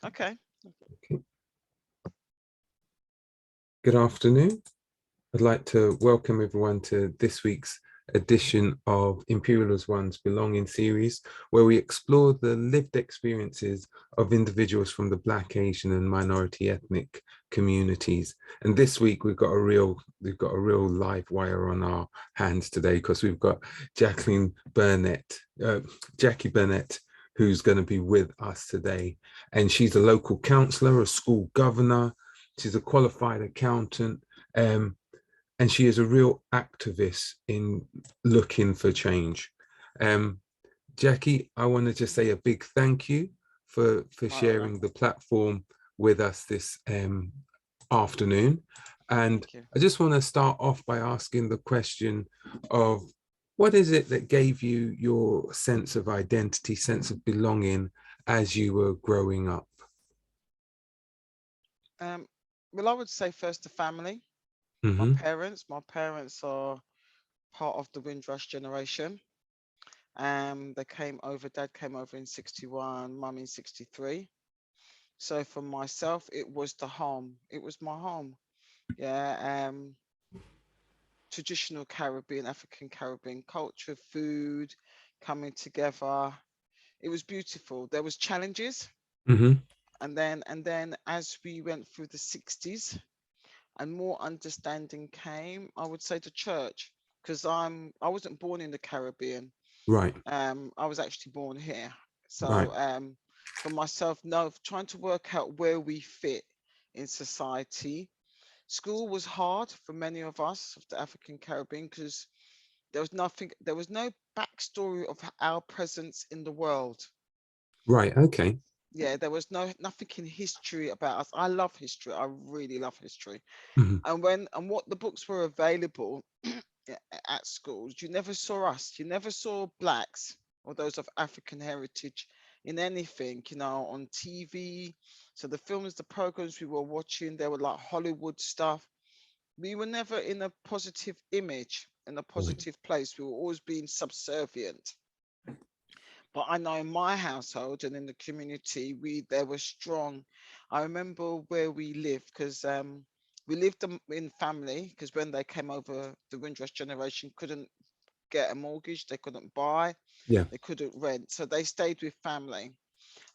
Okay. Okay. Good afternoon. I'd like to welcome everyone to this week's edition of Imperial as One's Belonging series, where we explore the lived experiences of individuals from the Black, Asian, and minority ethnic communities. And this week we've got a real live wire on our hands today, because we've got Jacqui Burnett, who's going to be with us today. And she's a local councillor, a school governor, she's a qualified accountant, and she is a real activist in looking for change. Jacqui, I want to just say a big thank you for sharing the platform with us this afternoon. And I just want to start off by asking the question of, what is it that gave you your sense of identity, sense of belonging as you were growing up? Well, I would say first the family. Mm-hmm. My parents are part of the Windrush Generation. They came over, dad came over in 61, mum in 63. So for myself, it was the home. It was my home. Yeah. Traditional Caribbean, African Caribbean culture, food coming together. It was beautiful. There was challenges. Mm-hmm. And then as we went through the 60s and more understanding came, I would say the church, because I wasn't born in the Caribbean. Right. I was actually born here. So Right. for myself, no, trying to work out where we fit in society. School was hard for many of us of the African Caribbean, because there was no backstory of our presence in the world. Right. Okay. Yeah, there was nothing in history about us. I love history. I really love history. Mm-hmm. And what the books were available at schools, you never saw us. You never saw blacks or those of African heritage in anything, on TV. So the films, the programs we were watching, they were like Hollywood stuff. We were never in a positive image, in a positive place. We were always being subservient. But I know in my household and in the community, they were strong. I remember where we lived, because we lived in family, because when they came over, the Windrush Generation couldn't get a mortgage, they couldn't buy, Yeah. they couldn't rent, so they stayed with family.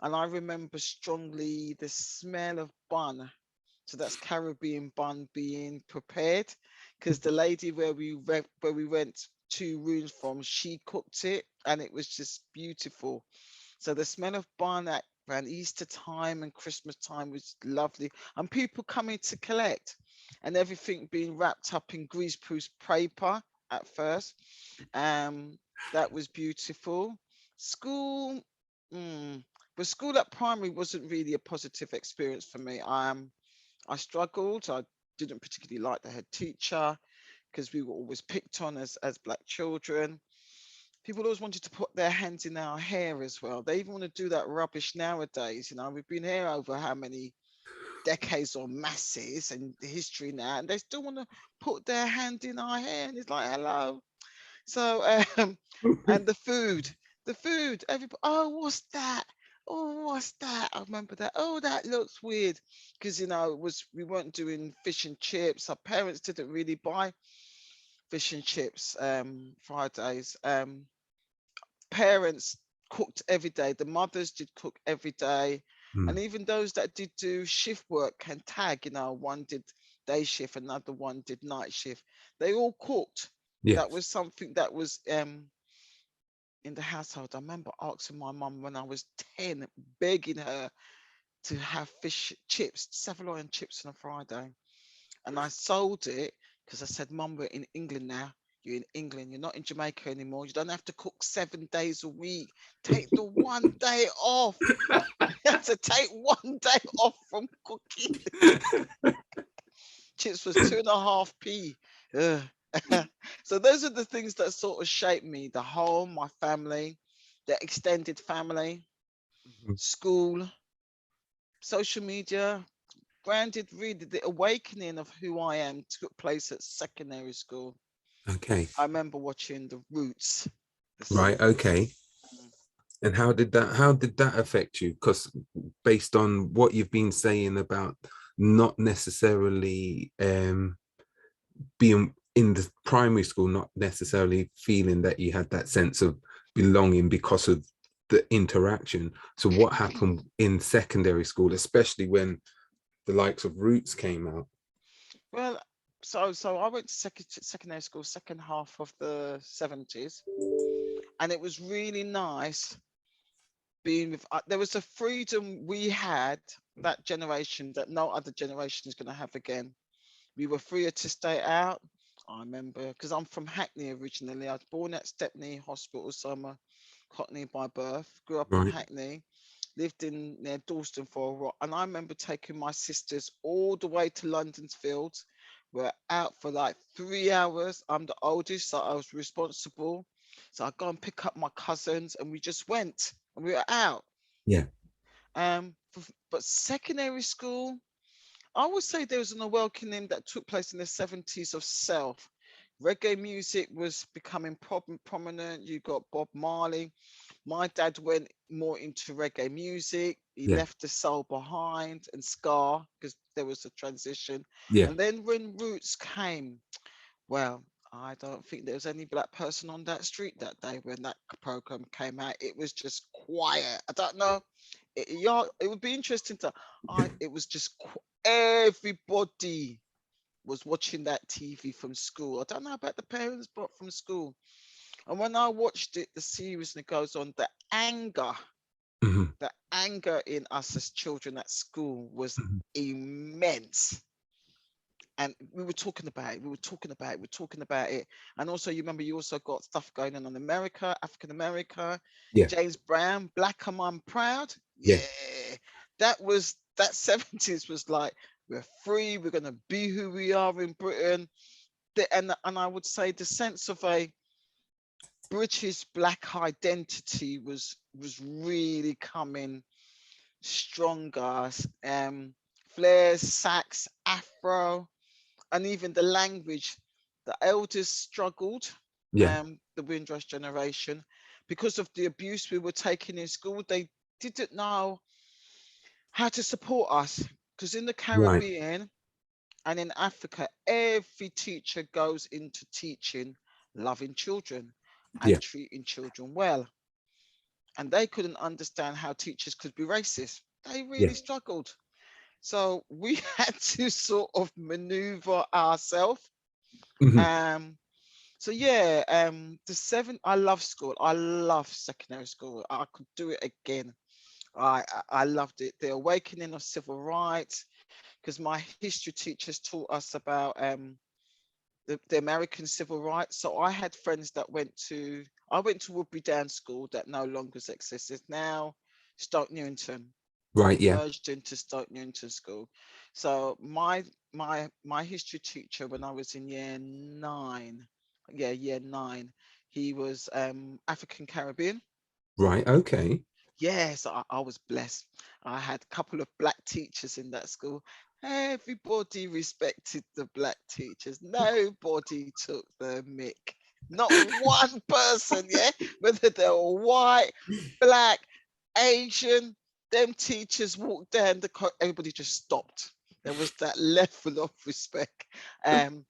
And I remember strongly the smell of bun. So that's Caribbean bun being prepared, because the lady where we went 2 rooms from, she cooked it, and it was just beautiful. So the smell of bun at around Easter time and Christmas time was lovely, and people coming to collect, and everything being wrapped up in greaseproof paper at first. That was beautiful. School, but school at primary wasn't really a positive experience for me. I struggled. I didn't particularly like the head teacher, because we were always picked on as black children. People always wanted to put their hands in our hair as well. They even want to do that rubbish nowadays. We've been here over how many decades or masses and history now, and they still want to put their hand in our hair. And it's like, hello. So, and the food, everybody, oh, what's that? Oh, what's that? I remember that. Oh, that looks weird. Because, we weren't doing fish and chips. Our parents didn't really buy fish and chips Fridays. Parents cooked every day. The mothers did cook every day. And even those that did do shift work can tag, one did day shift, another one did night shift. They all cooked. Yes. That was something that was in the household. I remember asking my mum when I was 10, begging her to have fish chips, Savaloy chips on a Friday. And I sold it because I said, Mum, we're in England now. You're in England. You're not in Jamaica anymore. You don't have to cook 7 days a week. Take the one day off. You have to take one day off from cooking. Chips was 2.5p. So those are the things that sort of shaped me: the home, my family, the extended family, school, social media. Granted, really, the awakening of who I am took place at secondary school. Okay. I remember watching The Roots. Right. Okay. And how did that affect you? Because based on what you've been saying about not necessarily being in the primary school, not necessarily feeling that you had that sense of belonging because of the interaction. So what happened in secondary school, especially when the likes of Roots came out? Well, so I went to secondary school second half of the 70s, and it was really nice being with. There was a freedom we had that generation that no other generation is going to have again. We were freer to stay out. I remember because I'm from Hackney originally. I was born at Stepney Hospital, so I'm a Cockney by birth. Grew up in Right. Hackney, lived in near Dalston for a while, and I remember taking my sisters all the way to London's Fields. We're out for like 3 hours. I'm the oldest, so I was responsible. So I go and pick up my cousins, and we just went, and we were out. Yeah. But secondary school, I would say there was an awakening that took place in the 70s of self. Reggae music was becoming prominent. You got Bob Marley. My dad went more into reggae music. He Yeah. left the soul behind and ska because there was a transition. Yeah. And then when Roots came, well, I don't think there was any black person on that street that day when that program came out. It was just quiet. I don't know. Yeah, it would be interesting to. It was just everybody was watching that TV from school. I don't know about the parents, but from school. And when I watched it, the series and it goes on, Mhm. the anger in us as children at school was Mhm. immense. And we were talking about it, we were talking about it, we were talking about it. And also, you remember, you also got stuff going on in America, African America, Yeah. James Brown, Black I'm Proud. Yeah. Yeah, that 70s was like, we're free, we're gonna be who we are in Britain. And I would say the sense of a British black identity was really coming stronger. Flares, sax, afro, and even the language. The elders struggled, Yeah. the Windrush generation, because of the abuse we were taking in school. They didn't know how to support us because in the Right. Caribbean and in Africa, every teacher goes into teaching loving children and Yeah. treating children well. And they couldn't understand how teachers could be racist. They Yeah. really struggled. So we had to sort of maneuver ourselves. Mhm. Um, so yeah, I love school. I love secondary school. I could do it again. I loved it. The awakening of civil rights, because my history teachers taught us about the American civil rights. So I had friends that I went to Woodbury Down School that no longer exists. It's now Stoke Newington, Right. Yeah. merged into Stoke Newington School. So my history teacher when I was in year 9, year 9, he was African Caribbean. Right. Okay. Yes, I was blessed. I had a couple of black teachers in that school. Everybody respected the black teachers. Nobody took the mick. Not one person, yeah? Whether they were white, black, Asian, them teachers walked down everybody just stopped. There was that level of respect. Um,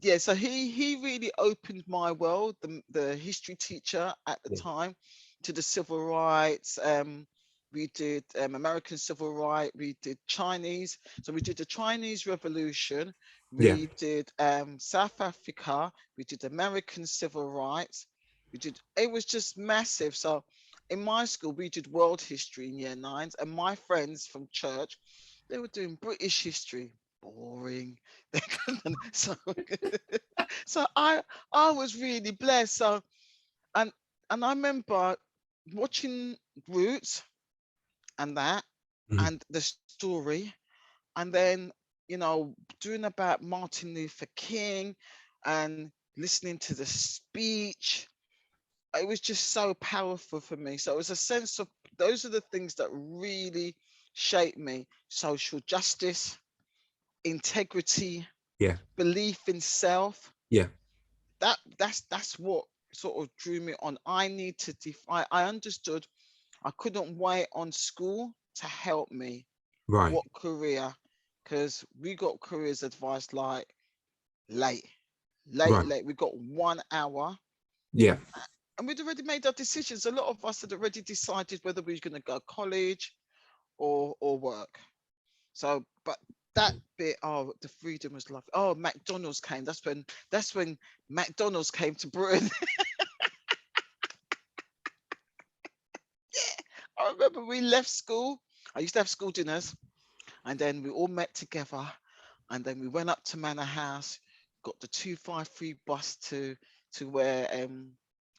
yeah, so he really opened my world, the history teacher at the Yeah. time, to the civil rights. We did American civil rights, we did Chinese. So we did the Chinese Revolution, Yeah. we did South Africa, we did American civil rights, it was just massive. So in my school, we did world history in year 9s, and my friends from church, they were doing British history. Boring. They couldn't. So I was really blessed. So and and I remember watching Roots and that Mhm. and the story, and then doing about Martin Luther King and listening to the speech. It was just so powerful for me. So it was a sense of, those are the things that really shaped me: social justice, integrity, Yeah. belief in self. Yeah. That's what sort of drew me on. I need to define. I understood I couldn't wait on school to help me Right. what career, because we got careers advice like late, late, Right. late. We got 1 hour, Yeah. and we'd already made our decisions. A lot of us had already decided whether we was going to go college or work. So, but that bit, oh, the freedom was lovely. Oh, McDonald's came. That's when McDonald's came to Britain. I remember we left school. I used to have school dinners, and then we all met together, and then we went up to Manor House, got the 253 bus to where it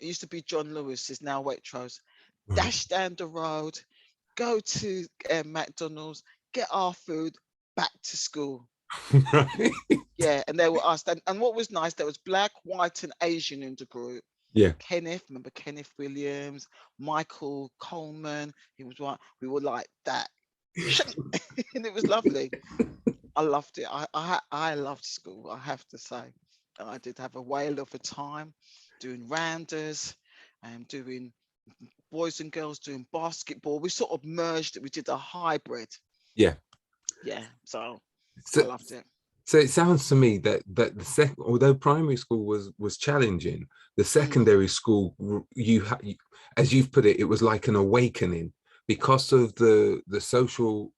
used to be John Lewis, is now Waitrose. Right. Dash down the road, go to McDonald's, get our food, back to school. Right. Yeah, and they were us. And what was nice, there was black, white, and Asian in the group. Yeah. Kenneth, remember Kenneth Williams, Michael Coleman. He was right. We were like that, and it was lovely. I loved it. I loved school. I have to say, and I did have a whale of a time doing rounders and doing boys and girls doing basketball. We sort of merged it. We did a hybrid. Yeah. Yeah, so I So, loved it. so it sounds to me that the second, although primary school was challenging, the Mm, secondary school, as you've put it, it was like an awakening because of the social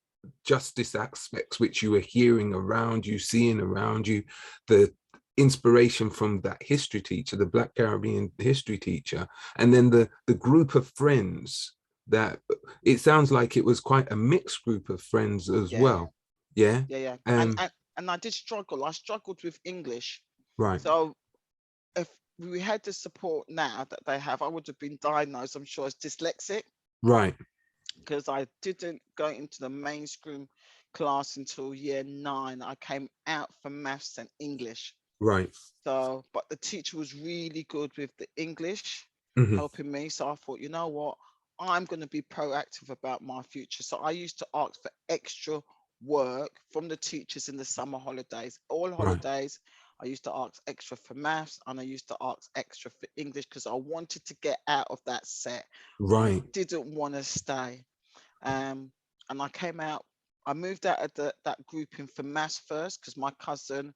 justice aspects which you were hearing around you, seeing around you, the inspiration from that history teacher, the Black Caribbean history teacher, and then the group of friends that it sounds like it was quite a mixed group of friends as yeah, well. Yeah. yeah, yeah. And, Um, and and I did struggle. I struggled with English. right, So if we had the support now that they have, I would have been diagnosed, I'm sure, as dyslexic, right, because I didn't go into the mainstream class until year 9. I came out for maths and English. right. So, but the teacher was really good with the English, Hmm. helping me. So I thought, you know what? I'm going to be proactive about my future. So I used to ask for extra work from the teachers in the summer holidays. All Right, holidays, I used to ask extra for maths and I used to ask extra for English because I wanted to get out of that set. I right. didn't want to stay. Um, and I came out, I moved out of that grouping for maths first because my cousin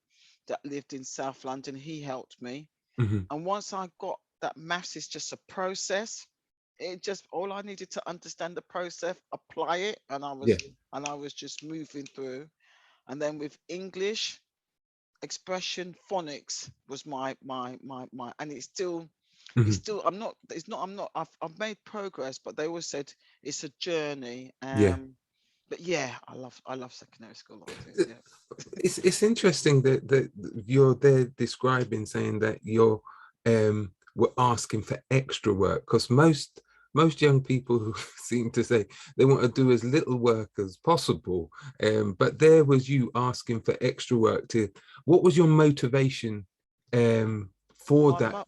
that lived in South London, he helped me. Hmm. And once I got that maths is just a process, it just all I needed to understand the process, apply it, Yeah. and I was just moving through. And then with English, expression, phonics was my and it's Hmm. still I'm not I've made progress, but they always said it's a journey. Yeah. But yeah, I love secondary school. I do, yeah. It's interesting that you're there describing saying that you're were asking for extra work because most young people who seem to say they want to do as little work as possible, but there was you asking for extra work to what was your motivation for My that? mum,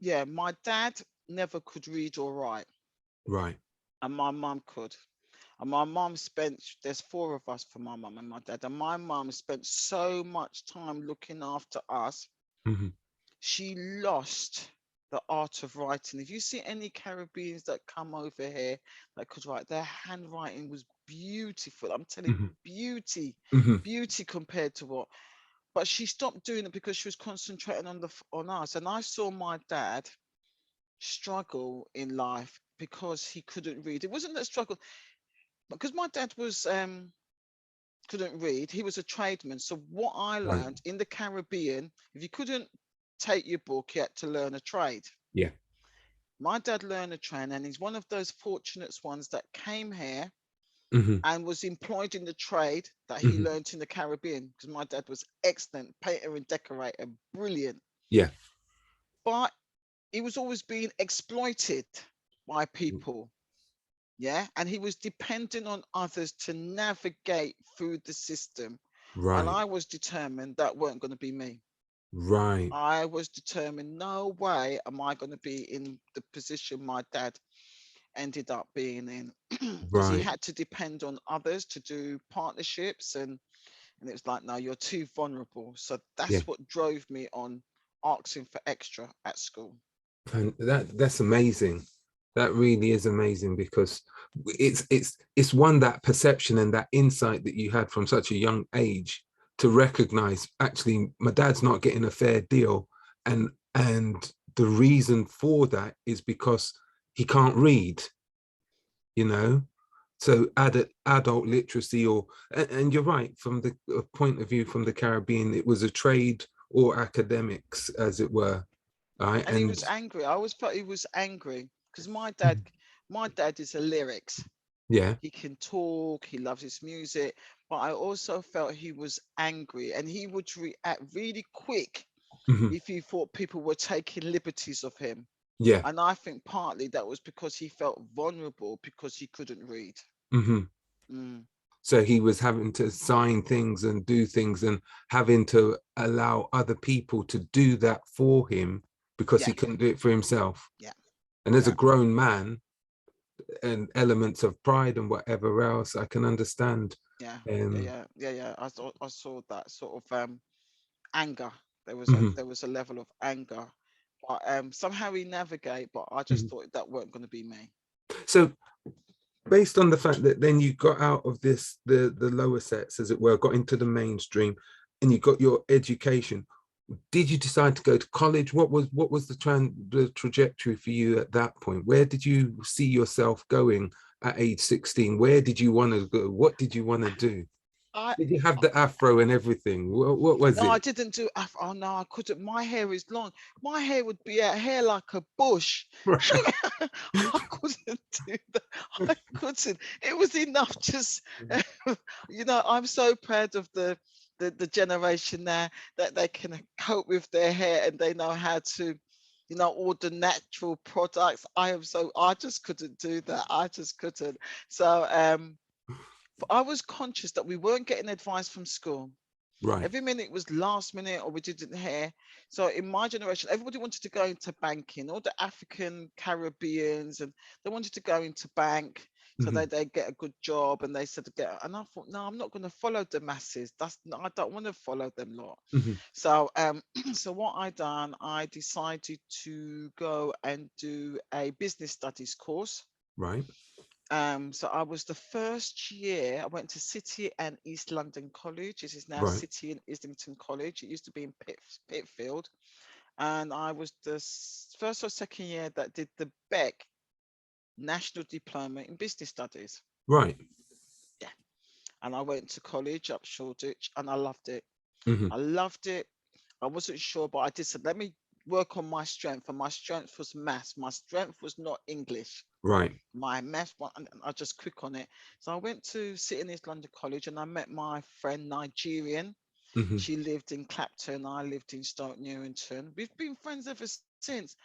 yeah, my dad never could read or write, Right. and my mum could. And my mum spent, there's 4 of us for my mum and my dad, and my mum spent so much time looking after us, Hmm. she lost the art of writing. If you see any Caribbeans that come over here that could write, their handwriting was beautiful. I'm telling you, Hmm. beauty, Hmm. beauty compared to what. But she stopped doing it because she was concentrating on us. And I saw my dad struggle in life because he couldn't read. It wasn't that struggle because my dad was couldn't read. He was a tradesman. So what I Right. learned in the Caribbean, if you couldn't take your book, you had to learn a trade. Yeah. My dad learned a trade, and he's one of those fortunate ones that came here Hmm. and was employed in the trade that he Hmm. learned in the Caribbean. Because my dad was excellent painter and decorator, brilliant, Yeah. but he was always being exploited by people. Yeah, and he was depending on others to navigate through the system. And Right. I was determined that weren't going to be me. Right. I was determined, no way am I going to be in the position my dad ended up being in, because he Right. had to depend on others to do partnerships, and it was like, no, you're too vulnerable. So Yeah. that's what drove me on asking for extra at school. And that's amazing. That really is amazing, because it's one, that perception and that insight that you had from such a young age to recognize, actually my dad's not getting a fair deal, and the reason for that is because he can't read, you know. So adult literacy, and you're right, from the point of view from the Caribbean, it was a trade or academics, as it were, right? And he was angry. I always thought he was angry because my dad is a lyrics. yeah. He can talk, he loves his music, but I also felt he was angry, and he would react really quick Mhm. if he thought people were taking liberties of him. Yeah. And I think partly that was because he felt vulnerable because he couldn't read. Mhm. Mm, So he was having to sign things and do things, and having to allow other people to do that for him because yeah, he couldn't do it for himself. yeah, And as a yeah, grown man, and elements of pride and whatever else, I can understand. yeah, yeah, Um, yeah, yeah, yeah. I saw that sort of anger. mhm, There was a level of anger, but somehow he navigate. But I just mhm. thought that weren't going to be me. So based on the fact that then you got out of this, the lower sets, as it were, got into the mainstream, and you got your education, did you decide to go to college? What was the trajectory for you at that point? Where did you see yourself going at age 16? Where did you want to go? What did you want to do? I Did you have the afro and everything? What was No, I it? didn't do oh no, I couldn't. My hair is long. My hair would be out here like a bush. Right. I couldn't do that. I couldn't. It was enough just I'm so proud of the generation now that they can cope with their hair and they know how to, all the natural products. I just couldn't do that. I just couldn't. So I was conscious that we weren't getting advice from school. Right. Every minute was last minute or we didn't hear. So in my generation, everybody wanted to go into banking, all the African Caribbeans, and they wanted to go into bank so Mhm. they get a good job. And they said, and I thought, no, I'm not going to follow the masses. I don't want to follow them lot. Mhm. So so what I done, I decided to go and do a business studies course. Right. So I was the first year, I went to City and East London College. This is now Right. City and Islington College. It used to be in Pitfield. And I was the first or second year that did the Beck National Diploma in Business Studies. Right. Yeah. And I went to college up Shoreditch and I loved it. Mhm. I loved it. I wasn't sure, but I just said, let me work on my strength. And my strength was maths. My strength was not English. Right. My maths one, and I just quick on it. So I went to sit in East London College and I met my friend Nigerian. Mhm. She lived in Clapton, I lived in Stoke Newington. We've been friends ever since.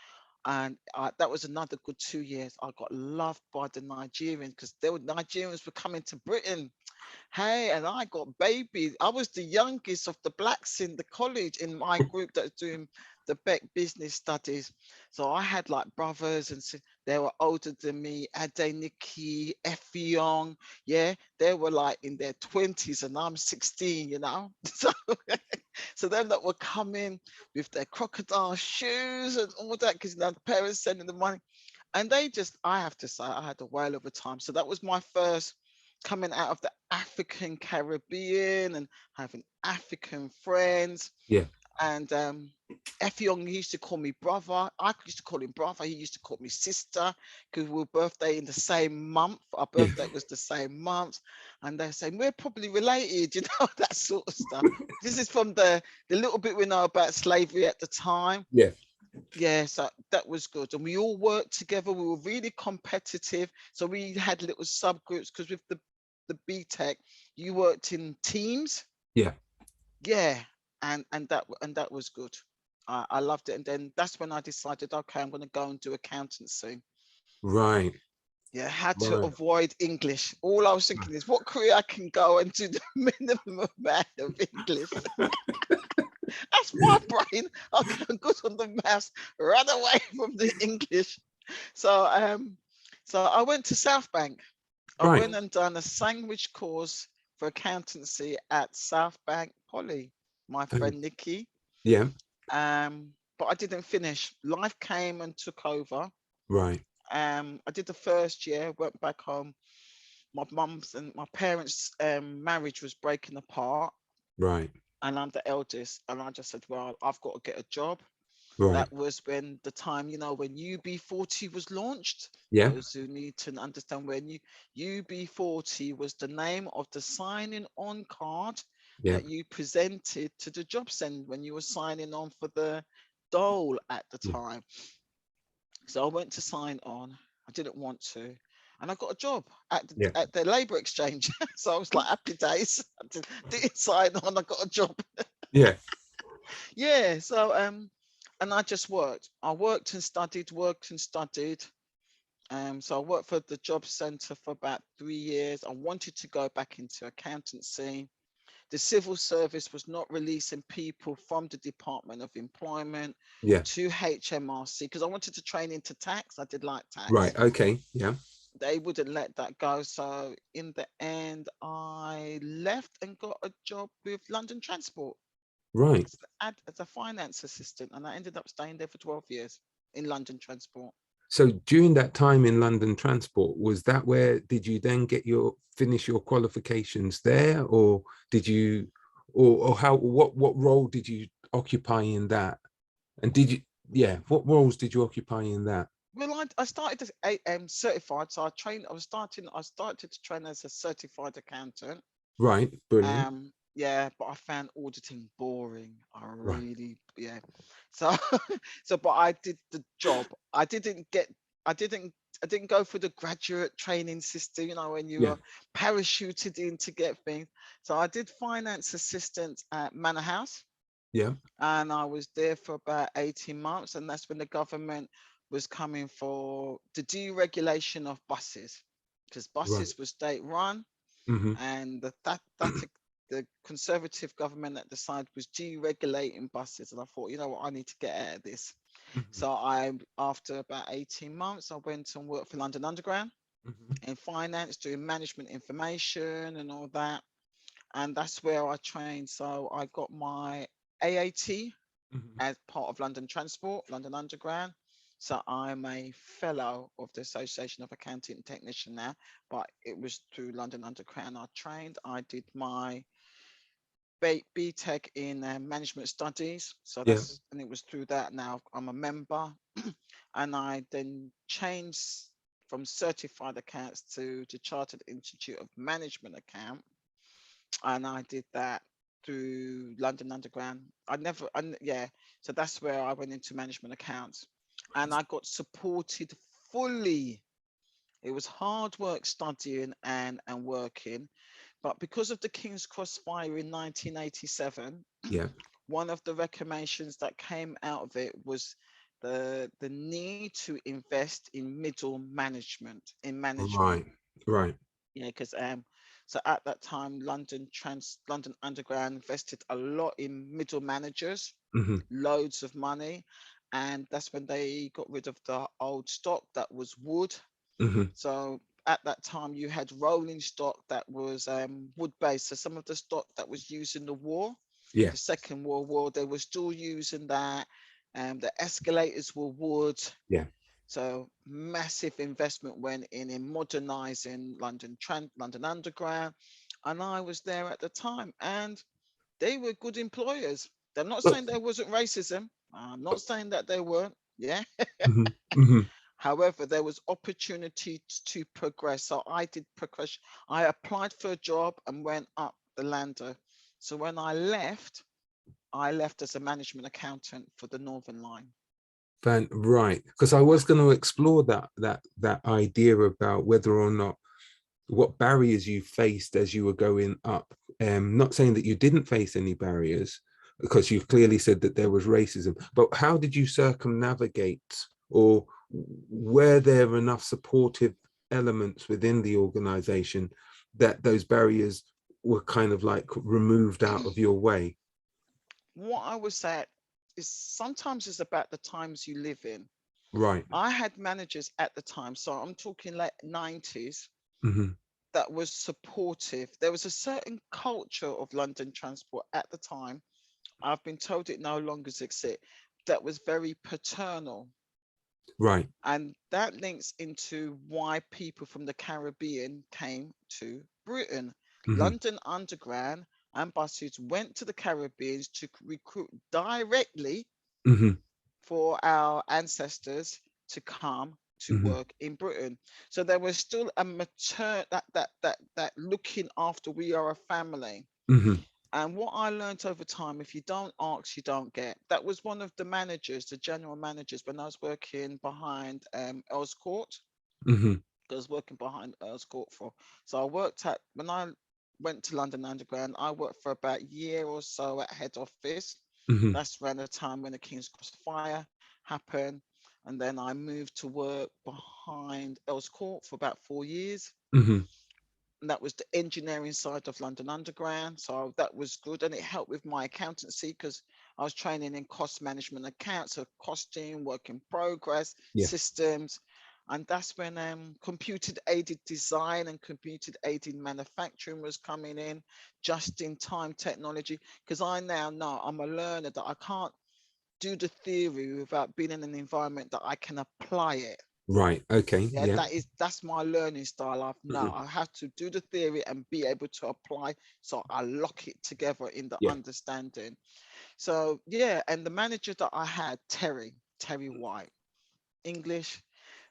And that was another good 2 years. I got loved by the Nigerians because Nigerians were coming to Britain. Hey, and I got babies. I was the youngest of the blacks in the college in my group that was doing the Beck business studies. So I had like brothers and they were older than me. Ade, Nikki, Effiong. Yeah, they were like in their 20s and I'm 16. So, so them that were coming with their crocodile shoes and all that because the parents sending the money. And I have to say, I had a whale of a time. So that was my first coming out of the African Caribbean and having African friends. Yeah. And Effiong used to call me brother. I used to call him brother. He used to call me sister because we were birthday in the same month. Our Yeah. birthday was the same month. And they're saying, we're probably related, that sort of stuff. This is from the little bit we know about slavery at the time. Yeah. Yeah, so that was good. And we all worked together. We were really competitive. So we had little subgroups because with the BTEC, you worked in teams. Yeah. Yeah. And that was good. I loved it. And then that's when I decided, okay, I'm going to go and do accountancy. Right. Yeah, how to Right. avoid English. All I was thinking is what career I can go and do the minimum amount of English. That's my brain. Okay, I'm good on the maths. Run away from the English. So I went to South Bank. I Right. went and done a sandwich course for accountancy at South Bank Poly. My friend Nikki. Yeah. But I didn't finish. Life came and took over. Right. I did the first year, went back home. My mum's and my parents' marriage was breaking apart, Right. and I'm the eldest. And I just said, well, I've got to get a job. Right. That was when the time, when UB40 was launched. Yeah. Those who need to understand, when UB40 was the name of the signing on card Yeah. that you presented to the job centre when you were signing on for the dole at the Yeah. time. So I went to sign on. I didn't want to. And I got a job at Yeah. the labour exchange. So I was like, happy days. Didn't sign on, I got a job. Yeah. Yeah. So and I just worked. I worked and studied, worked and studied. So I worked for the job centre for about 3 years. I wanted to go back into accountancy. The civil service was not releasing people from the Department of Employment Yeah. to HMRC because I wanted to train into tax. I did like tax. Right. Okay. Yeah. They wouldn't let that go. So in the end, I left and got a job with London Transport Right. as a finance assistant, and I ended up staying there for 12 years in London Transport. So during that time in London Transport, was that where did you then finish your qualifications there, or did you, or how what role did you occupy in that? And did you, yeah, what roles did you occupy in that? Well, I started as certified, so I started to train as a certified accountant. Right. Brilliant. Yeah, but I found auditing boring. I Right. really, yeah. So, but I did the job. I didn't, I didn't go for the graduate training system, when you Yeah. are parachuted in to get things. So I did finance assistant at Manor House, Yeah. and I was there for about 18 months. And that's when the government was coming for the deregulation of buses, because Right. buses were state run, Mm-hmm. and the Conservative government at the side was deregulating buses. And I thought, you know what, I need to get out of this. Mm-hmm. So after about 18 months, I went and worked for London Underground Mm-hmm. in finance, doing management information and all that. And that's where I trained. So I got my AAT Mm-hmm. as part of London Transport, London Underground. So I'm a fellow of the Association of Accounting Technician now, but it was through London Underground I trained. I did my BTEC in management studies. So Yeah. and it was through that. Now I'm a member, and I then changed from certified accounts to the Chartered Institute of Management Account, and I did that through London Underground. Yeah. So that's where I went into management accounts, and I got supported fully. It was hard work studying and working, but because of the King's Cross fire in 1987, Yeah. one of the recommendations that came out of it was the need to invest in middle management, in management. Right. Right. Yeah, because so at that time, London Underground invested a lot in middle managers, Mm-hmm. loads of money, and that's when they got rid of the old stock that was wood. Mm-hmm. So at that time, you had rolling stock that was wood based. So some of the stock that was used in the war, Yeah. the Second World War, they were still using that. The escalators were wood. Yeah. So massive investment went in modernizing London Underground, and I was there at the time, and they were good employers. I'm not But saying there wasn't racism. I'm not saying that there weren't. Yeah. mm-hmm. Mm-hmm. However, there was opportunity to progress. So I did progress. I applied for a job and went up the ladder. So when I left as a management accountant for the Northern Line. Right, because I was going to explore that idea about whether or not what barriers you faced as you were going up. Not saying that you didn't face any barriers, because you clearly said that there was racism, but how did you circumnavigate, or were there enough supportive elements within the organization that those barriers were kind of like removed out of your way? What I would say is sometimes it's about the times you live in. Right. I had managers at the time, so I'm talking late 90s, Mm-hmm. that was supportive. There was a certain culture of London Transport at the time. I've been told it no longer exists. That was very paternal. Right. And that links into why people from the Caribbean came to Britain. Mm-hmm. London Underground and buses went to the Caribbean to recruit directly Mm-hmm. for our ancestors to come to Mm-hmm. work in Britain. So there was still a that looking after, we are a family. Mm-hmm. And what I learned over time, if you don't ask, you don't get. That was one of the managers, the general managers, when I was working behind Earl's Court. Mm-hmm. I was working behind Earl's Court for. So I worked at, when I went to London Underground, I worked for about a year or so at head office. Mm-hmm. That's around the time when the King's Cross fire happened. And then I moved to work behind Earl's Court for about 4 years. Mm-hmm. And that was the engineering side of London Underground. So that was good. And it helped with my accountancy because I was training in cost management accounts, so costing, work in progress, Yeah. systems. And that's when computer aided design and computer aided manufacturing was coming in, just in time technology. Because I now know I'm a learner, that I can't do the theory without being in an environment that I can apply it. Right. Okay. Yeah, Yeah. that's my learning style. Mm-hmm. I have to do the theory and be able to apply, so I lock it together in the Yeah. understanding. So yeah, and the manager that I had, Terry White, English,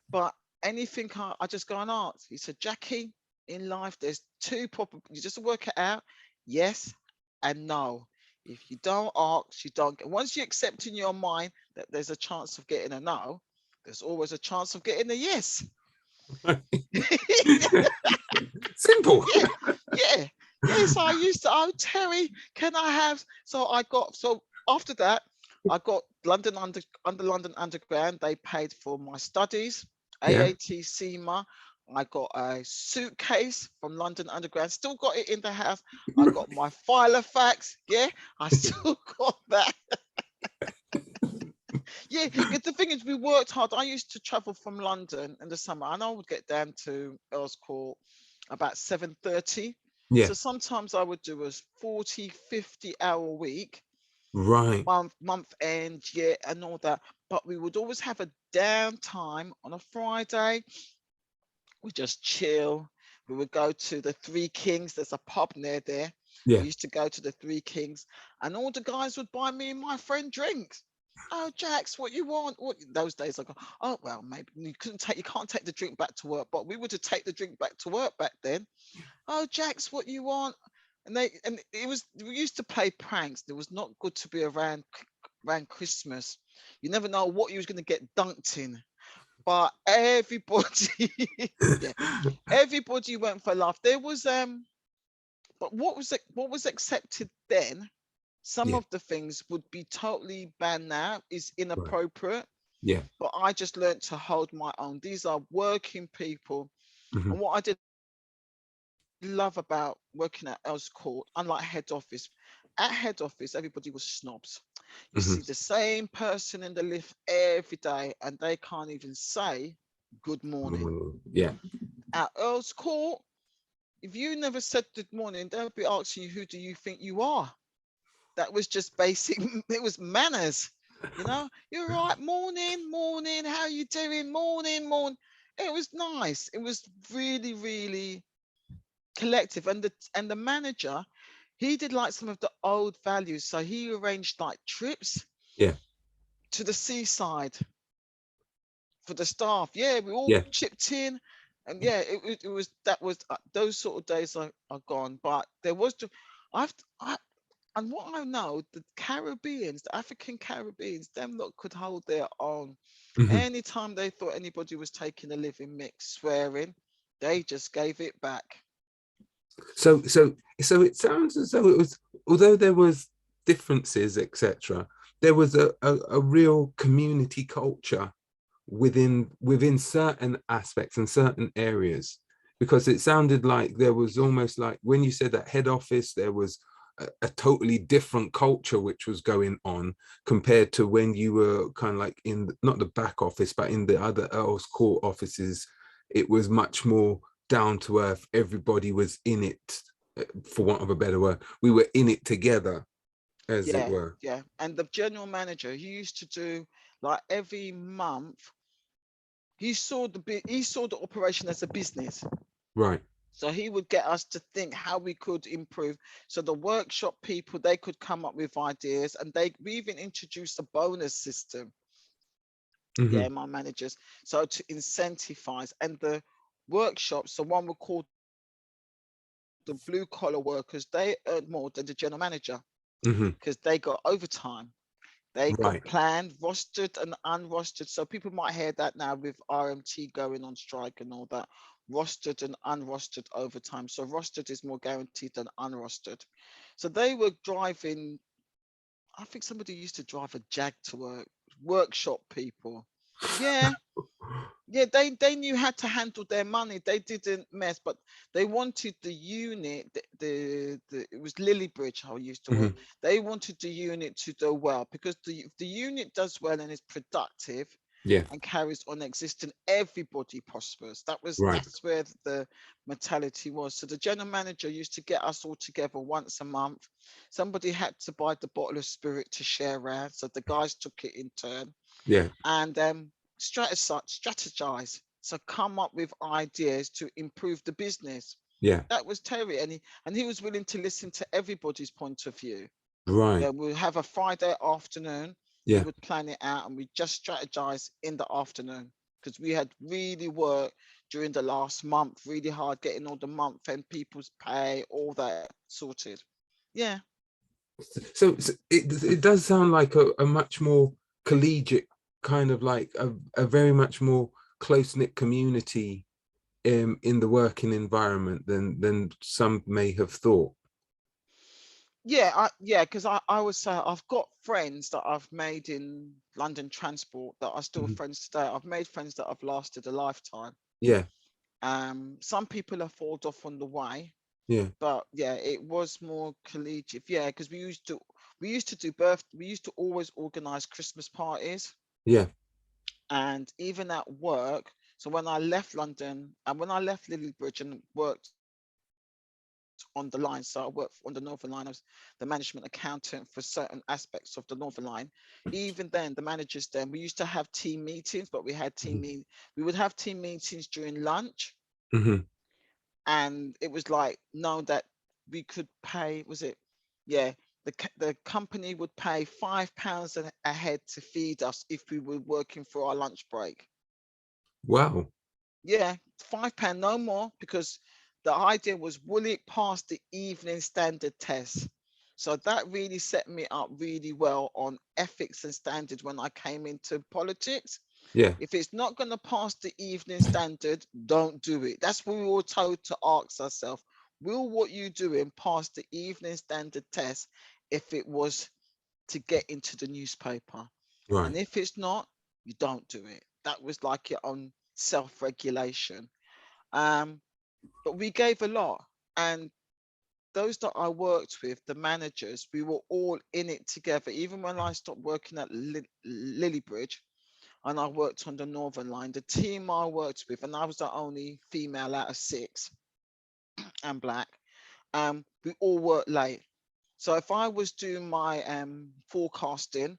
but anything I just go and ask. He said, Jacqui, in life there's two proper, you just work it out, yes and no. If you don't ask, you don't get. Once you accept in your mind that there's a chance of getting a no, there's always a chance of getting a yes. Simple. Yeah, yeah, yeah. So I used to, oh, Terry, can I have? So I got, so after that, I got under London Underground. They paid for my studies, Yeah. AAT, SEMA. I got a suitcase from London Underground. Still got it in the house. I got my Filofax. Yeah, I still got that. Yeah, because the thing is, we worked hard. I used to travel from London in the summer, and I would get down to Earl's Court about 7:30. Yeah. So sometimes I would do a 40, 50 hour week, Right. month end, yeah, and all that. But we would always have a downtime on a Friday. We just chill. We would go to the Three Kings. There's a pub near there. We Yeah. used to go to the Three Kings, and all the guys would buy me and my friend drinks. Oh, Jax, what you want? What those days I go, oh well, maybe you can't take the drink back to work, but we would have take the drink back to work back then. Oh, Jax, what you want? And it was, we used to play pranks. It was not good to be around Christmas. You never know what you was gonna get dunked in. But everybody, yeah, everybody went for a laugh. There was but what was accepted then, some Yeah. of the things would be totally banned now, is Right. inappropriate. Yeah. But I just learned to hold my own. These are working people. Mm-hmm. And what I did love about working at Earl's Court, unlike head office, at head office, everybody was snobs. You Mm-hmm. see the same person in the lift every day, and they can't even say good morning. Yeah. At Earl's Court, if you never said good morning, they'll be asking you, who do you think you are? That was just basic, it was manners. You know, you're right, morning, morning, how you doing? Morning, morning. It was nice. It was really, really collective. And the manager, he did like some of the old values. So he arranged like trips Yeah. to the seaside for the staff. Yeah, we all Yeah. chipped in. And yeah, it was, that was those sort of days are gone. But there was I've I and what I know, the Caribbeans, the African Caribbeans, them lot could hold their own. Mm-hmm. Anytime they thought anybody was taking a living mix, swearing, they just gave it back. So it sounds as though it was, although there was differences, etc., there was a real community culture within certain aspects and certain areas, because it sounded like there was almost like when you said that head office, there was a totally different culture which was going on compared to when you were kind of like in not the back office but in the other Earl's Court offices. It was much more down to earth. Everybody was in it, for want of a better word. We were in it together, as it Yeah, were. yeah. And the general manager, he used to do like every month, He saw the operation as a business. Right. So he would get us to think how we could improve. So the workshop people, they could come up with ideas, and we even introduced a bonus system. Hmm. Yeah, my managers. So to incentivize, and the workshops, so one we call the blue collar workers, they earned more than the general manager Hmm. because they got overtime. They got Right. planned, rostered, and unrostered. So people might hear that now with RMT going on strike and all that. Rostered and unrostered overtime. So rostered is more guaranteed than unrostered. So they were driving. I think somebody used to drive a Jag to work. Workshop people. Yeah, yeah, they knew how to handle their money. They didn't mess, but they wanted the unit. The it was Lilybridge I used to work. Hmm. They wanted the unit to do well, because if the unit does well and is productive Yeah. and carries on existing, everybody prospers. Right. That's where the mentality was. So the general manager used to get us all together once a month. Somebody had to buy the bottle of spirit to share around, so the guys took it in turn, Yeah. and strategize. So come up with ideas to improve the business. Yeah. That was Terry, and he was willing to listen to everybody's point of view. Yeah, Right. we'll have a Friday afternoon. We Yeah. would plan it out, and we just strategize in the afternoon, because we had really worked during the last month, really hard getting all the month and people's pay, all that sorted. Yeah. So it does sound like a much more collegiate kind of, like a very much more close-knit community in the working environment than some may have thought. Yeah, because I would say I've got friends that I've made in London transport that are still Mhm. friends today. I've made friends that have lasted a lifetime. Yeah. Some people have fallen off on the way, Yeah. but yeah, it was more collegiate. Yeah, because we used to always organize Christmas parties, Yeah. and even at work. So when I left London and when I left Lilybridge and worked on the line, so I worked on the Northern Line. I was the management accountant for certain aspects of the Northern Line. Even then, the managers then, we used to have team meetings, but we would have team meetings during lunch, Hmm. and it was like known that we could pay. Was it? Yeah, the company would pay £5 a head to feed us if we were working for our lunch break. Wow. Yeah, £5, no more, because the idea was, will it pass the evening standard test? So that really set me up really well on ethics and standards when I came into politics. Yeah. If it's not going to pass the evening standard, don't do it. That's what we were told to ask ourselves. Will what you doing pass the evening standard test if it was to get into the newspaper? Right. And if it's not, you don't do it. That was like your own self-regulation. Um, but we gave a lot. And those that I worked with, the managers, we were all in it together. Even when I stopped working at Lilybridge and I worked on the Northern Line, the team I worked with, and I was the only female out of six and black, we all worked late. So if I was doing my forecasting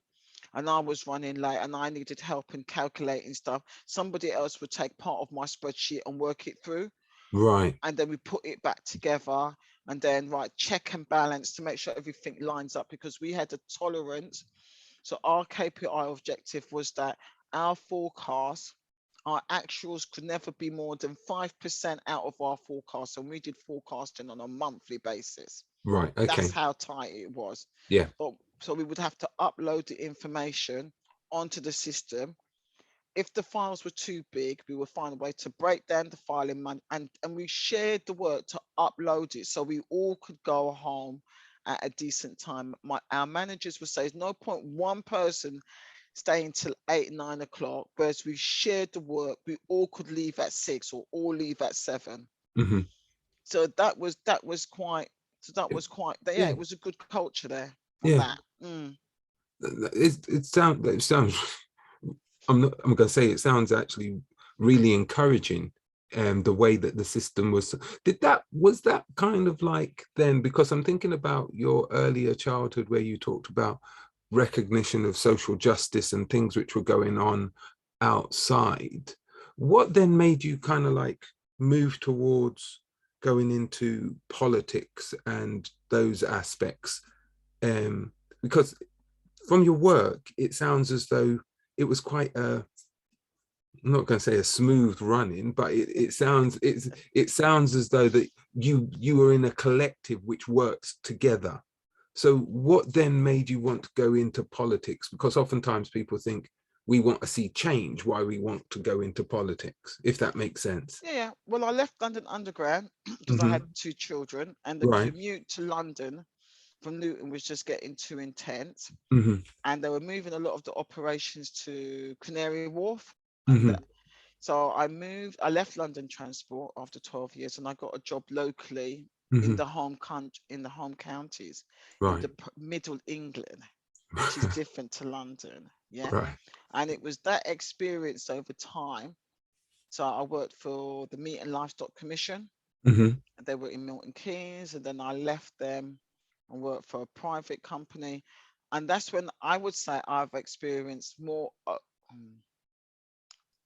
and I was running late and I needed help in calculating stuff, somebody else would take part of my spreadsheet and work it through. Right. And then we put it back together, and then check and balance to make sure everything lines up, because we had a tolerance. So our KPI objective was that our forecast, our actuals could never be more than 5% out of our forecast. And we did forecasting on a monthly basis. Right. That's Okay. how tight it was. Yeah. But so we would have to upload the information onto the system. If the files were too big, we would find a way to break down the file and we shared the work to upload it, so we all could go home at a decent time. Our managers would say, there's no point one person staying till 8, 9 o'clock, whereas we shared the work, we all could leave at 6 or all leave at 7. Hmm. So that was quite, yeah, Yeah. it was a good culture there on Yeah. that. Mm. It sounds I'm going to say it sounds actually really encouraging. The way that the system was that kind of like then, because I'm thinking about your earlier childhood where you talked about recognition of social justice and things which were going on outside. What then made you kind of like move towards going into politics and those aspects? Because from your work, it sounds as though it was quite a, I'm not going to say a smooth running, but it sounds as though that you were in a collective which works together. So what then made you want to go into politics? Because oftentimes people think we want to see change, why we want to go into politics, if that makes sense. Yeah, well, I left London Underground because I had Mm-hmm. 2 children, and the Right. commute to London from Luton was just getting too intense. Mm-hmm. And they were moving a lot of the operations to Canary Wharf. And Mm-hmm. so I left London Transport after 12 years, and I got a job locally in Mm-hmm. the home counties, in Right. the middle England, which is different to London. Yeah. Right. And it was that experience over time. So I worked for the Meat and Livestock Commission. Mm-hmm. They were in Milton Keynes, and then I left them and worked for a private company. And that's when I would say I've experienced um,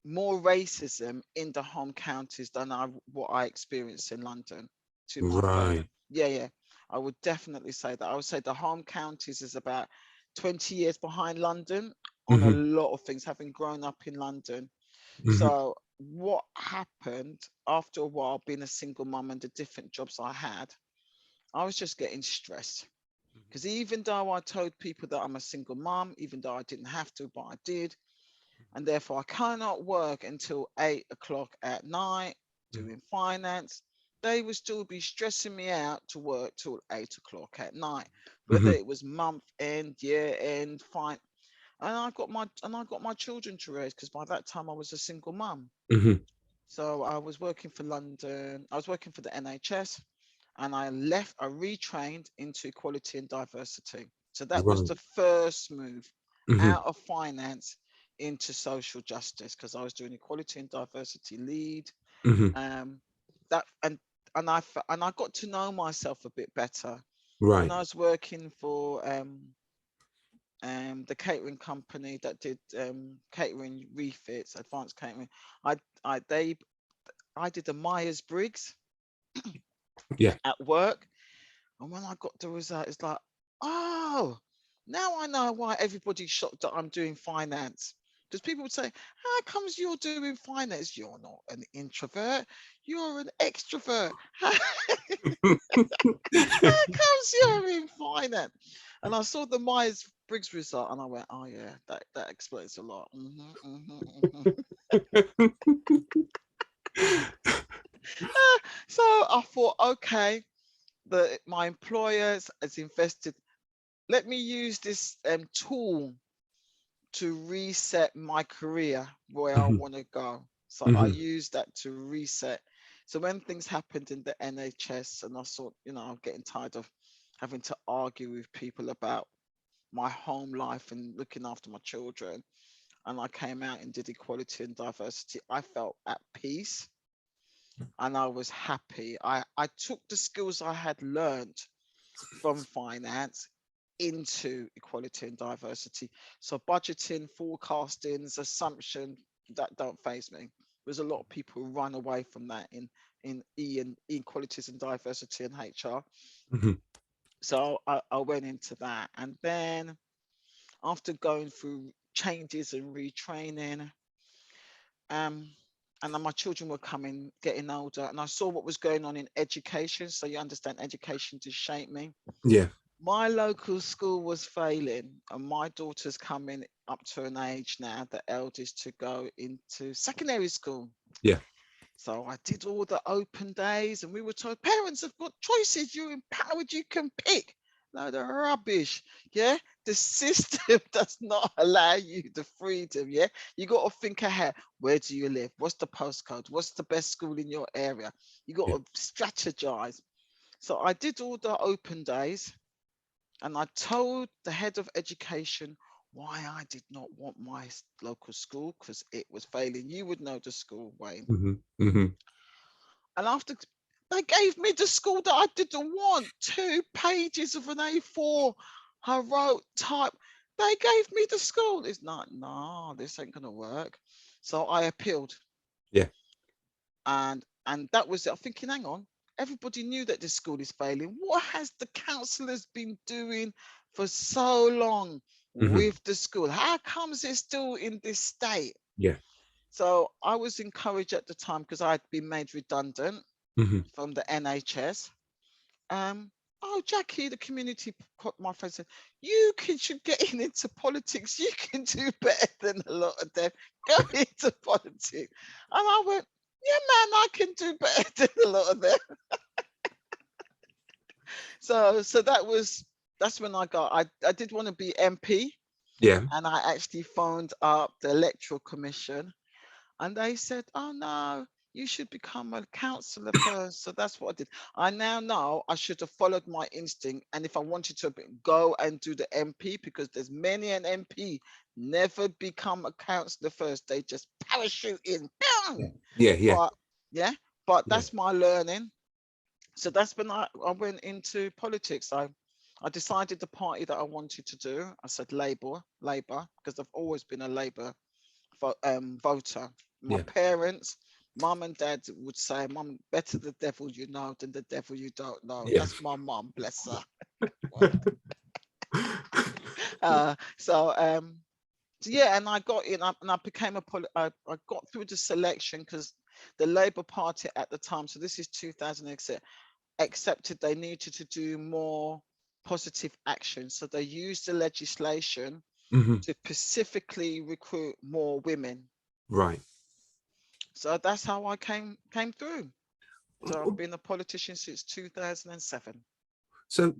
more racism in the home counties than what I experienced in London, to my favour. Right. Yeah, yeah. I would definitely say that. I would say the home counties is about 20 years behind London on a Mm-hmm. lot of things, having grown up in London. Mm-hmm. So what happened after a while, being a single mum and the different jobs I had, I was just getting stressed. Because even though I told people that I'm a single mum, even though I didn't have to, but I did, and therefore I cannot work until 8 o'clock at night doing finance, they would still be stressing me out to work till 8 o'clock at night, whether Mm-hmm. it was month end, year end, fine. And I got my children to raise, because by that time I was a single mum. Mm-hmm. So I was working for London, I was working for the NHS, and I retrained into equality and diversity. So that was Right. the first move Mm-hmm. out of finance into social justice, because I was doing equality and diversity lead. Mm-hmm. Um, that and I got to know myself a bit better when Right. I was working for the catering company that did catering refits, advanced catering. I I they I did the Myers Briggs Yeah. at work. And when I got the result, it's like, oh, now I know why everybody's shocked that I'm doing finance. Because people would say, how comes you're doing finance? You're not an introvert, you're an extrovert. How comes you're in finance? And I saw the Myers Briggs result, and I went, oh, yeah, that explains a lot. So I thought, okay, my employers has invested. Let me use this tool to reset my career where I Mm-hmm. want to go. So I Mm-hmm. used that to reset. So when things happened in the NHS, and I thought, I'm getting tired of having to argue with people about my home life and looking after my children, and I came out and did equality and diversity, I felt at peace and I was happy. I took the skills I had learned from finance into equality and diversity. So budgeting, forecasting, assumption, that don't phase me. There's a lot of people who run away from that in equalities and diversity and HR. Mm-hmm. So I went into that, and then after going through changes and retraining, um, and then my children were getting older, and I saw what was going on in education. So you understand, education did shape me. Yeah. My local school was failing, and my daughter's coming up to an age now, the eldest, to go into secondary school. Yeah. So I did all the open days, and we were told parents have got choices. You're empowered. You can pick. No, the rubbish. Yeah, the system does not allow you the freedom. Yeah, you got to think ahead. Where do you live? What's the postcode? What's the best school in your area? You got Yeah. to strategize. So I did all the open days. And I told the head of education why I did not want my local school, because it was failing. You would know the school, Wayne. Mm-hmm. Mm-hmm. And after they gave me the school that I didn't want, 2 pages of an A4, I wrote, type. They gave me the school. It's not, no, this ain't gonna work. So I appealed. Yeah. And that was it. I'm thinking, hang on, everybody knew that this school is failing. What has the councillors been doing for so long Hmm. with the school? How comes it's still in this state? Yeah. So I was encouraged at the time because I'd been made redundant Hmm. from the NHS. Oh, Jacqui, the community put my friend said, you should get into politics. You can do better than a lot of them. Go into politics. And I went, yeah, man, I can do better than a lot of them. So that's when I did want to be MP, Yeah. and I actually phoned up the electoral commission. And they said, oh no, you should become a councillor first. So that's what I did. I now know I should have followed my instinct. And if I wanted to go and do the MP, because there's many an MP never become a councillor first. They just parachute in. Yeah. Bam! Yeah. Yeah. But yeah, but Yeah. that's my learning. So that's when I went into politics. I decided the party that I wanted to do. I said Labour, because I've always been a Labour voter. My Yeah. parents, mum and dad would say, "Mum, better the devil you know than the devil you don't know." Yeah. That's my mum, bless her. uh, so um, so yeah, and I got in, and I became I got through the selection because the Labour Party at the time. So this is 2006. Accepted they needed to do more positive action. So they used the legislation Hmm. to specifically recruit more women. Right. So that's how I came through. So I've been a politician since 2007. So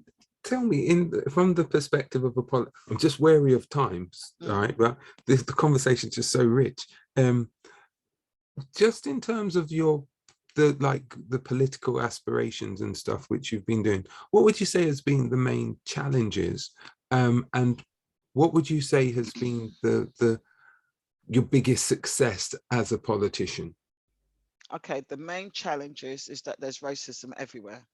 tell me, from the perspective of a I'm just wary of times, all Mm, right? But the conversation's just so rich. Um, just in terms of the political aspirations and stuff which you've been doing, what would you say has been the main challenges? And what would you say has been the your biggest success as a politician? okay, the main challenge is that there's racism everywhere,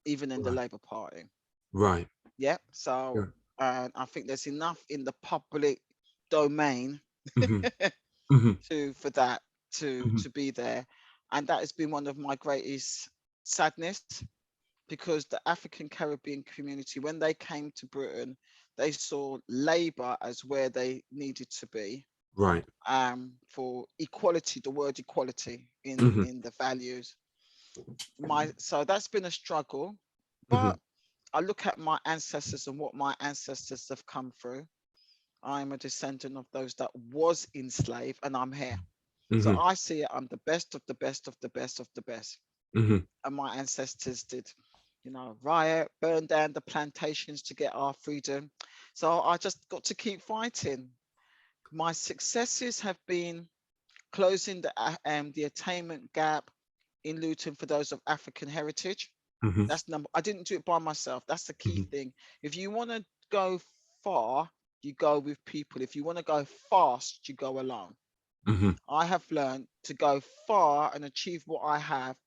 even in the Right. Labour Party. Right. Yeah. So Yeah. I think there's enough in the public domain Hmm. Hmm. for that Hmm. to be there, and that has been one of my greatest sadness, because the African Caribbean community, when they came to Britain, they saw Labour as where they needed to be, Right. for equality, the word equality Hmm. in the values. So that's been a struggle, Hmm. but I look at my ancestors and what my ancestors have come through. I'm a descendant of those that was enslaved, and I'm here. So Hmm. I see it. I'm the best of the best of the best of the best. Hmm. And my ancestors did, riot, burn down the plantations to get our freedom. So I just got to keep fighting. My successes have been closing the attainment gap in Luton for those of African heritage. Hmm. That's number. I didn't do it by myself. That's the key Hmm. thing. If you want to go far, you go with people. If you want to go fast, you go alone. Hmm. I have learned to go far and achieve what I have.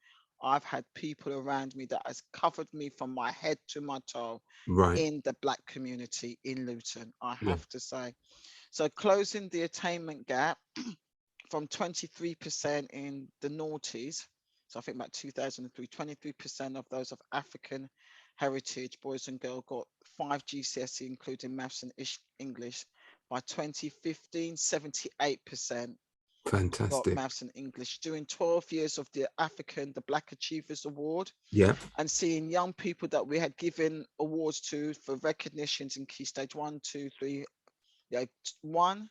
I've had people around me that has covered me from my head to my toe Right. in the black community in Luton, I Yeah. have to say. So closing the attainment gap from 23% in the noughties. So I think about 2003, 23% of those of African heritage, boys and girls, got 5 GCSE, including maths and English. By 2015, 78% got Fantastic. maths and English. Doing 12 years of the Black Achievers Award, Yeah. and seeing young people that we had given awards to for recognitions in key stage 1, 2, 3, yeah, 1,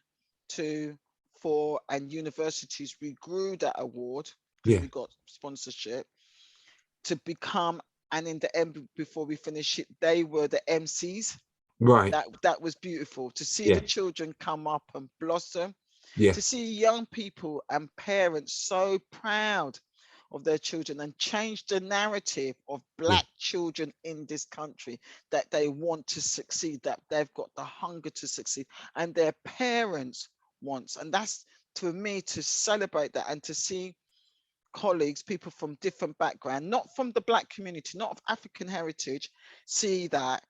2, 4, and universities. We grew that award because Yeah. we got sponsorship to become, and in the end, before we finished it, they were the MCs. Right. That was beautiful to see Yeah. the children come up and blossom, Yeah. to see young people and parents so proud of their children and change the narrative of Yeah. black children in this country, that they want to succeed, that they've got the hunger to succeed, and their parents wants. And that's, to me, to celebrate that and to see colleagues, people from different background, not from the black community, not of African heritage, see that.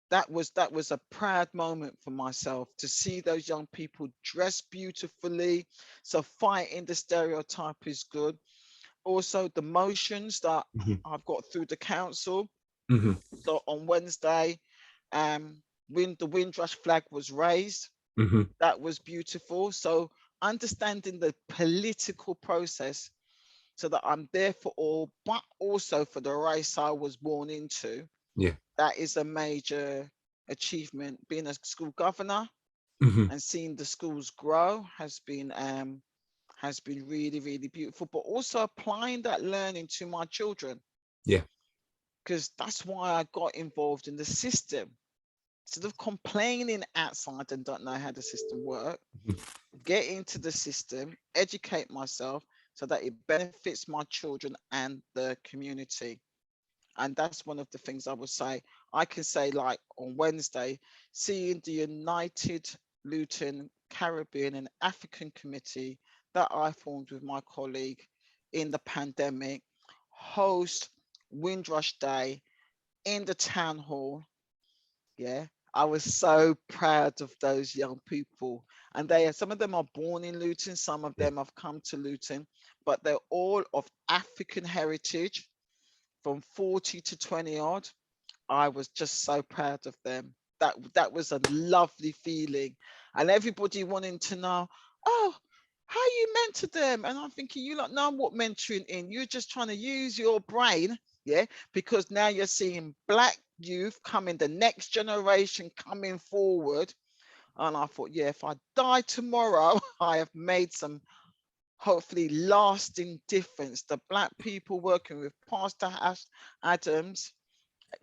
that was a proud moment for myself to see those young people dressed beautifully. So fighting the stereotype is good. Also, the motions that Mhm. I've got through the council. Mhm. So on Wednesday, when the Windrush flag was raised, Mhm. that was beautiful. So understanding the political process, so that I'm there for all, but also for the race I was born into. Yeah. That is a major achievement. Being a school governor Mhm. and seeing the schools grow has been really, really beautiful. But also applying that learning to my children, Yeah. because that's why I got involved in the system. Instead of complaining outside and don't know how the system works, Mhm. get into the system, educate myself so that it benefits my children and the community. And that's one of the things I would say. I can say, like on Wednesday, seeing the United Luton Caribbean and African Committee that I formed with my colleague in the pandemic host Windrush Day in the town hall. Yeah, I was so proud of those young people. And some of them are born in Luton, some of Yeah. them have come to Luton, but they're all of African heritage from 40 to 20 odd. I was just so proud of them. That was a lovely feeling. And everybody wanting to know, oh, how you mentor them? And I'm thinking, you don't know what mentoring in. You're just trying to use your brain, yeah, because now you're seeing black youth coming, the next generation coming forward. And I thought, yeah, if I die tomorrow, I have made some hopefully lasting difference. The black people working with Pastor Adams,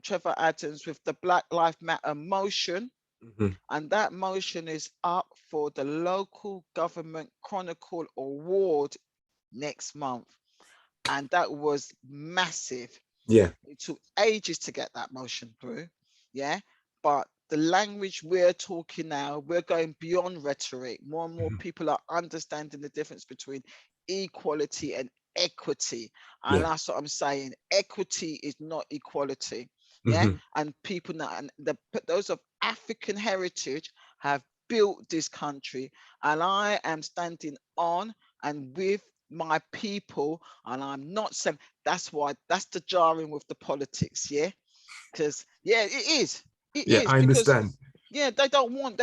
Trevor Adams, with the Black Lives Matter motion. Mhm. And that motion is up for the Local Government Chronicle Award next month. And that was massive. Yeah. It took ages to get that motion through. Yeah. But the language we're talking now, we're going beyond rhetoric. More and more Mhm. people are understanding the difference between equality and equity. And Yeah. that's what I'm saying. Equity is not equality. Yeah. Mhm. And people now, and those of African heritage have built this country. And I am standing on and with my people. And I'm not saying that's the jarring with the politics, yeah. Because yeah, it Yeah. is I because understand. yeah, they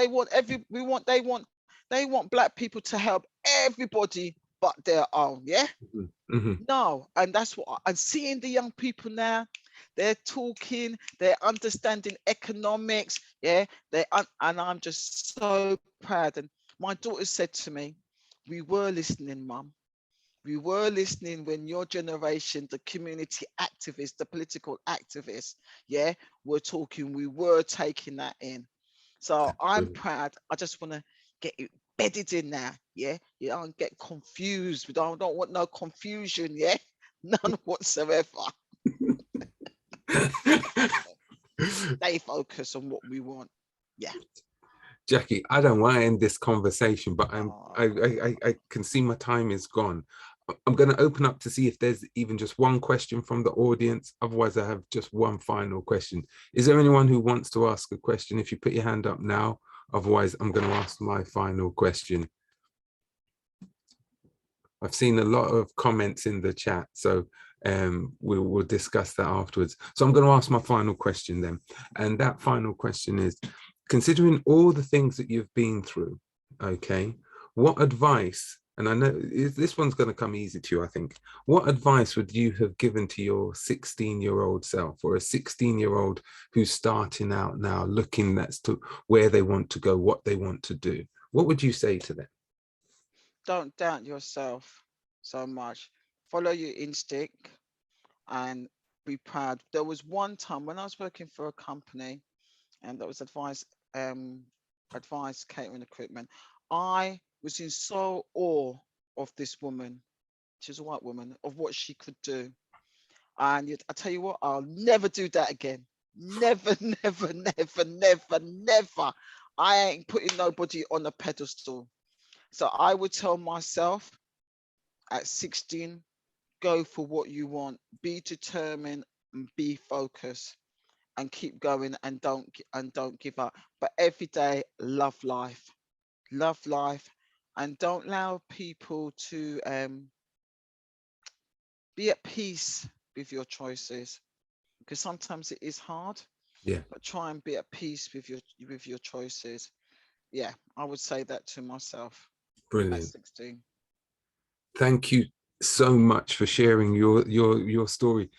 want every we want they want black people to help everybody but their own, yeah. Mhm. Mhm. No, and that's what I'm seeing the young people now. They're talking, they're understanding economics, yeah. And I'm just so proud. And my daughter said to me, "We were listening, mum. We were listening when your generation, the community activists, the political activists, yeah, were talking. We were taking that in. So That's I'm brilliant. proud. I just want to get it bedded in now. Yeah. You don't get confused. We don't want no confusion. Yeah. None whatsoever. Stay focused on what we want. Yeah. Jacqui, I don't want to end this conversation, but Oh, I can see my time is gone. I'm going to open up to see if there's even just one question from the audience. Otherwise, I have just one final question. Is there anyone who wants to ask a question? If you put your hand up now, otherwise, I'm going to ask my final question. I've seen a lot of comments in the chat, so we'll discuss that afterwards. So I'm going to ask my final question then. And that final question is, considering all the things that you've been through, okay, what advice, and I know this one's going to come easy to you, I think, what advice would you have given to your 16-year-old self, or a 16-year-old who's starting out now, looking as to where they want to go, what they want to do? What would you say to them? don't doubt yourself so much. Follow your instinct and be proud. There was one time when I was working for a company and that was advice catering equipment. I was in so awe of this woman. She's a white woman, of what she could do. And I tell you what, I'll never do that again. Never, never, never, never, never. I ain't putting nobody on a pedestal. So I would tell myself at 16, go for what you want, be determined and be focused. and keep going, and don't give up. But every day, love life, and don't allow people to be at peace with your choices, because sometimes it is hard, Yeah, but try and be at peace with your choices. Yeah, I would say that to myself at brilliant. 16. Thank you so much for sharing your story.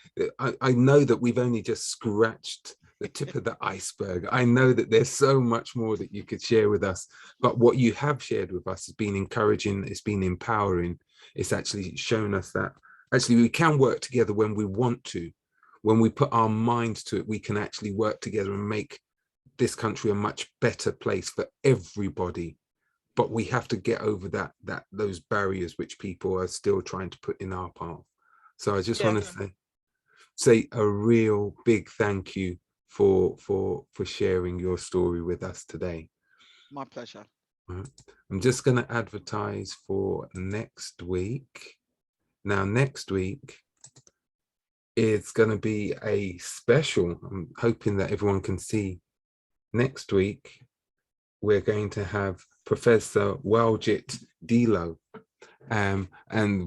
I know that we've only just scratched the tip of the iceberg. I know that there's so much more that you could share with us, but what you have shared with us has been encouraging, it's been empowering. It's actually shown us that actually we can work together when we want to. When we put our minds to it, we can actually work together and make this country a much better place for everybody. But we have to get over those barriers which people are still trying to put in our path. So I just Yeah, want to say a real big thank you for sharing your story with us today. my pleasure. Right. I'm just going to advertise for next week. Now, next week is going to be a special. I'm hoping that everyone can see. Next week, we're going to have Professor Waljit Dilo. And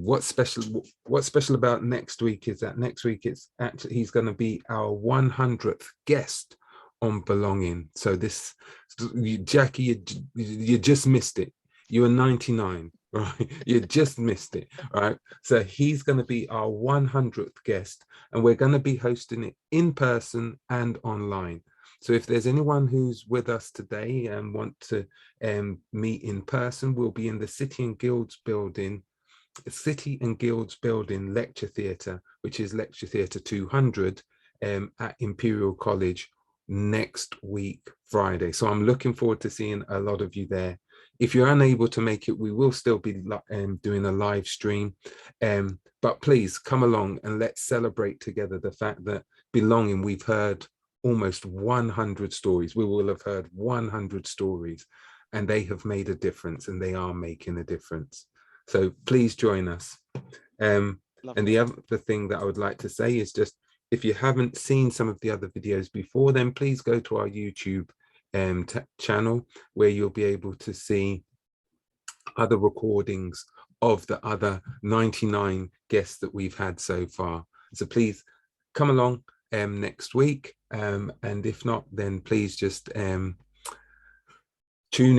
what's special about next week is that next week it's actually he's going to be our 100th guest on Belonging. So this, Jacqui, you just missed it. You were 99, right? You just missed it, right? So he's going to be our 100th guest, and we're going to be hosting it in person and online. So if there's anyone who's with us today and want to meet in person, we'll be in the City and Guilds building, Lecture Theatre, which is Lecture Theatre 200 at Imperial College next week, Friday. So I'm looking forward to seeing a lot of you there. If you're unable to make it, we will still be doing a live stream. But please come along and let's celebrate together the fact that Belonging, we've heard almost 100 stories. We will have heard 100 stories, and they have made a difference, and they are making a difference. So please join us. And Lovely. the other thing that I would like to say is just, if you haven't seen some of the other videos before, then please go to our YouTube channel, where you'll be able to see other recordings of the other 99 guests that we've had so far. So please come along next week. And if not, then please just tune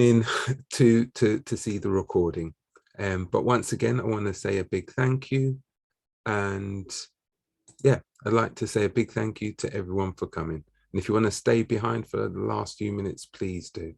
in to see the recording. But once again, I want to say a big thank you. And yeah, I'd like to say a big thank you to everyone for coming. And if you want to stay behind for the last few minutes, please do.